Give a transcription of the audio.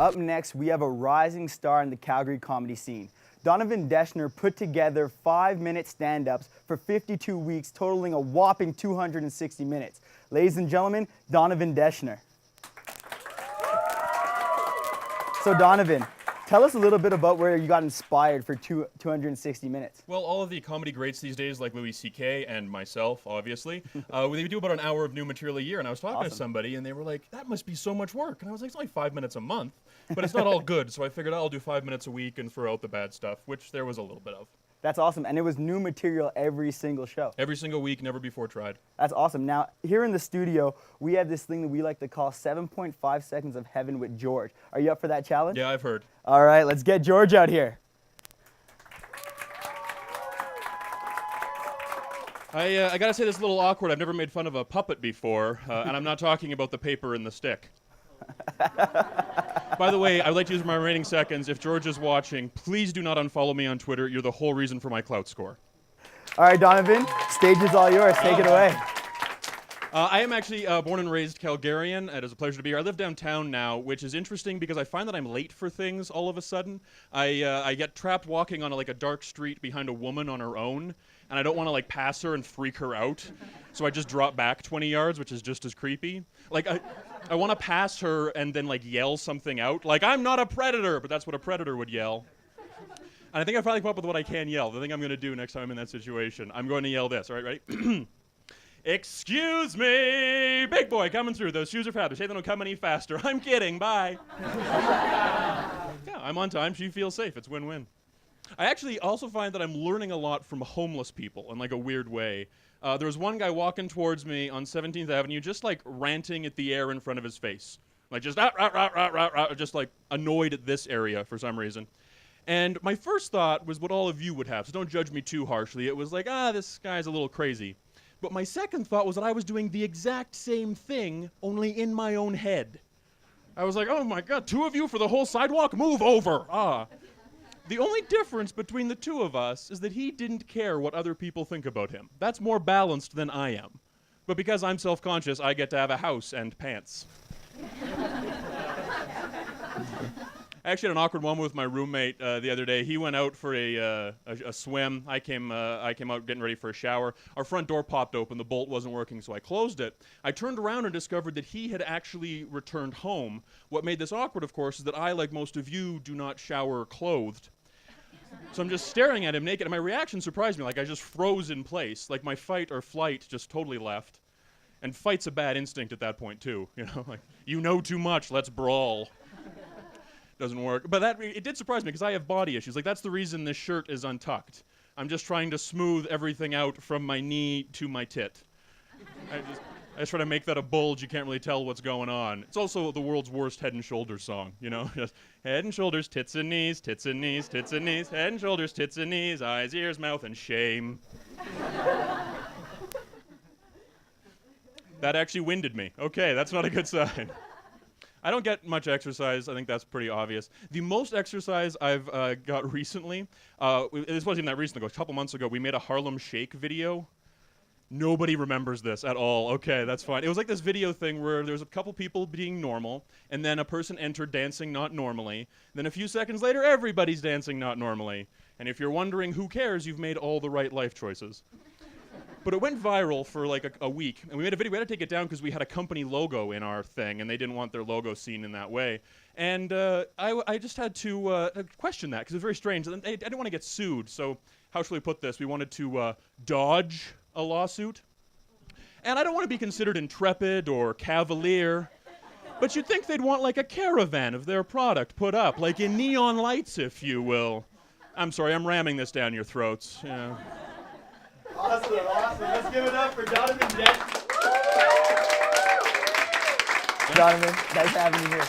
Up next, we have a rising star in the Calgary comedy scene. Donovan Deschner put together 5-minute stand-ups for 52 weeks, totaling a whopping 260 minutes. Ladies and gentlemen, Donovan Deschner. So Donovan, tell us a little bit about where you got inspired for 260 minutes. Well, all of the comedy greats these days, like Louis C.K. and myself, obviously, we do about an hour of new material a year, and I was talking to somebody, and they were like, that must be so much work. And I was like, it's only 5 minutes a month, but it's not all good, so I figured I'll do 5 minutes a week and throw out the bad stuff, which there was a little bit of. That's awesome, and it was new material every single show. Every single week, never before tried. That's awesome. Now, here in the studio, we have this thing that we like to call 7.5 seconds of heaven with George. Are you up for that challenge? Yeah, I've heard. All right, let's get George out here. I gotta say this is a little awkward. I've never made fun of a puppet before, and I'm not talking about the paper and the stick. By the way, I'd like to use my remaining seconds. If George is watching, please do not unfollow me on Twitter. You're the whole reason for my clout score. All right, Donovan, stage is all yours. Take it away. I am actually born and raised Calgarian. It is a pleasure to be here. I live downtown now, which is interesting because I find that I'm late for things all of a sudden. I get trapped walking on a dark street behind a woman on her own, and I don't want to pass her and freak her out. So I just drop back 20 yards, which is just as creepy. I want to pass her and then yell something out. I'm not a predator, but that's what a predator would yell. And I think I've finally come up with what I can yell. The thing I'm going to do next time I'm in that situation. I'm going to yell this. All right, ready? Excuse me, big boy coming through. Those shoes are fabulous. Hey, they don't come any faster. I'm kidding. Bye. Yeah, I'm on time. She feels safe. It's win-win. I actually also find that I'm learning a lot from homeless people in a weird way. There was one guy walking towards me on 17th Avenue, just ranting at the air in front of his face, just annoyed at this area for some reason. And my first thought was what all of you would have, so don't judge me too harshly. It was this guy's a little crazy. But my second thought was that I was doing the exact same thing, only in my own head. I was like, oh my God, 2 of you for the whole sidewalk? Move over. The only difference between the 2 of us is that he didn't care what other people think about him. That's more balanced than I am. But because I'm self-conscious, I get to have a house and pants. I actually had an awkward moment with my roommate the other day. He went out for a swim. I came out getting ready for a shower. Our front door popped open. The bolt wasn't working, so I closed it. I turned around and discovered that he had actually returned home. What made this awkward, of course, is that I, like most of you, do not shower clothed. So I'm just staring at him naked, and my reaction surprised me. I just froze in place. My fight or flight just totally left. And fight's a bad instinct at that point, too. You know too much, let's brawl. Doesn't work. But it did surprise me because I have body issues. That's the reason this shirt is untucked. I'm just trying to smooth everything out from my knee to my tit. I just try to make that a bulge. You can't really tell what's going on. It's also the world's worst Head and Shoulders song, Just head and shoulders, tits and knees, tits and knees, tits and knees, head and shoulders, tits and knees, eyes, ears, mouth, and shame. That actually winded me. Okay, that's not a good sign. I don't get much exercise. I think that's pretty obvious. The most exercise I've got recently, this wasn't even that recent ago, a couple months ago, we made a Harlem Shake video. Nobody remembers this at all. Okay, that's fine. It was this video thing where there was a couple people being normal, and then a person entered dancing not normally. Then a few seconds later, everybody's dancing not normally. And if you're wondering who cares, you've made all the right life choices. But it went viral for a week, and we made a video. We had to take it down because we had a company logo in our thing, and they didn't want their logo seen in that way. And I just had to question that because it was very strange. And I didn't want to get sued, so how should we put this? We wanted to dodge a lawsuit. And I don't want to be considered intrepid or cavalier, but you'd think they'd want a caravan of their product put up, in neon lights, if you will. I'm sorry, I'm ramming this down your throats. Yeah. Awesome. Let's give it up for Donovan Deschner. Donovan, nice having you here.